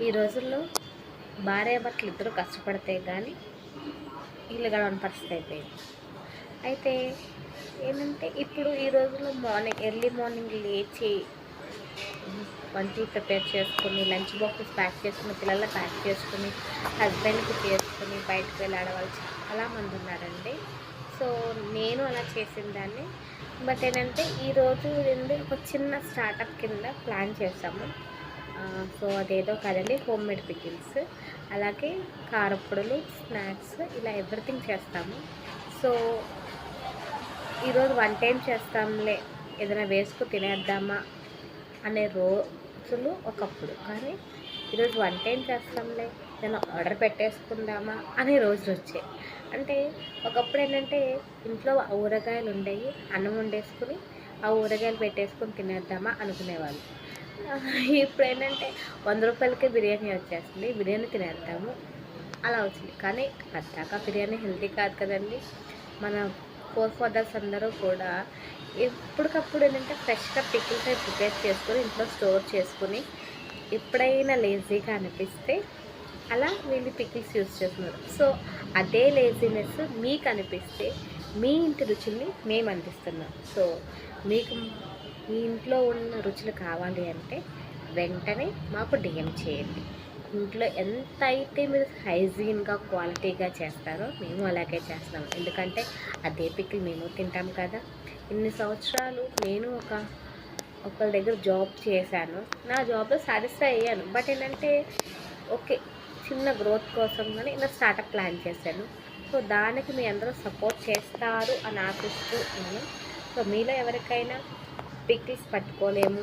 ఈ రోజుల్లో భార్యాభర్తలు ఇద్దరు కష్టపడితే కానీ ఇల్లు గడవని పరిస్థితి అయిపోయింది. అయితే ఏంటంటే ఇప్పుడు ఈ రోజుల్లో ఎర్లీ మార్నింగ్ లేచి వంటలు ప్రిపేర్ చేసుకుని లంచ్ బాక్సెస్ ప్యాక్ చేసుకుని పిల్లల్ని ప్యాక్ చేసుకుని హస్బెండ్కి చేసుకుని బయటకు వెళ్ళి ఆడవాళ్ళు చాలామంది ఉన్నారండి. సో నేను అలా చేసిన దాన్ని. బట్ ఏంటంటే ఈరోజు ఒక చిన్న స్టార్టప్ కింద ప్లాన్ చేసాము. సో అదేదో కాదండి, హోమ్ మేడ్ పికిల్స్, అలాగే కారప్పొడులు, స్నాక్స్, ఇలా ఎవ్రీథింగ్ చేస్తాము. సో ఈరోజు వంట ఏం చేస్తాంలే, ఏదైనా వేసుకు తినేద్దామా అనే రోజులు ఒకప్పుడు. కానీ ఈరోజు వంట ఏం చేస్తాంలే, ఏదైనా ఆర్డర్ పెట్టేసుకుందామా అనే రోజులు వచ్చాయి. అంటే ఒకప్పుడు ఏంటంటే ఇంట్లో ఊరగాయలు ఉండేవి, అన్నం వండేసుకుని ఆ ఊరగాయలు పెట్టేసుకొని తినేద్దామా అనుకునేవాళ్ళు. ఇప్పుడు ఏంటంటే 100 రూపాయలకే బిర్యానీ వచ్చేస్తుంది, బిర్యానీ తినేద్దాము అలా వచ్చింది. కానీ పద్దాకా బిర్యానీ హెల్తీ కాదు కదండి. మన ఫాదర్స్ అందరూ కూడా ఎప్పటికప్పుడు ఏంటంటే ఫ్రెష్గా పికిల్స్ అవి ప్రిపేర్ చేసుకొని ఇంట్లో స్టోర్ చేసుకుని ఎప్పుడైనా లేజీగా అనిపిస్తే అలా వీళ్ళు పికిల్స్ యూజ్ చేస్తున్నారు. సో అదే లేజినెస్ మీకు అనిపిస్తే మీ ఇంటి రుచుల్ని మేము అందిస్తున్నాం. సో మీకు మీ ఇంట్లో ఉన్న రుచులు కావాలి అంటే వెంటనే మాకు డిఎం చేయండి. ఇంట్లో ఎంత అయితే మీరు హైజీన్గా క్వాలిటీగా చేస్తారో మేము అలాగే చేస్తాము. ఎందుకంటే అదే పికిల్ మేము తింటాం కదా. ఇన్ని సంవత్సరాలు నేను ఒకళ్ళ దగ్గర జాబ్ చేశాను, నా జాబ్లో సాటిస్ఫై అయ్యాను. బట్ ఏంటంటే ఓకే, చిన్న గ్రోత్ కోసం కానీ ఇలా స్టార్టప్ ప్లాన్ చేశాను. సో దానికి మీ అందరూ సపోర్ట్ చేస్తారు అని ఆశిస్తూ నేను. సో మీలో ఎవరికైనా పికిల్స్ పట్టుకోలేము,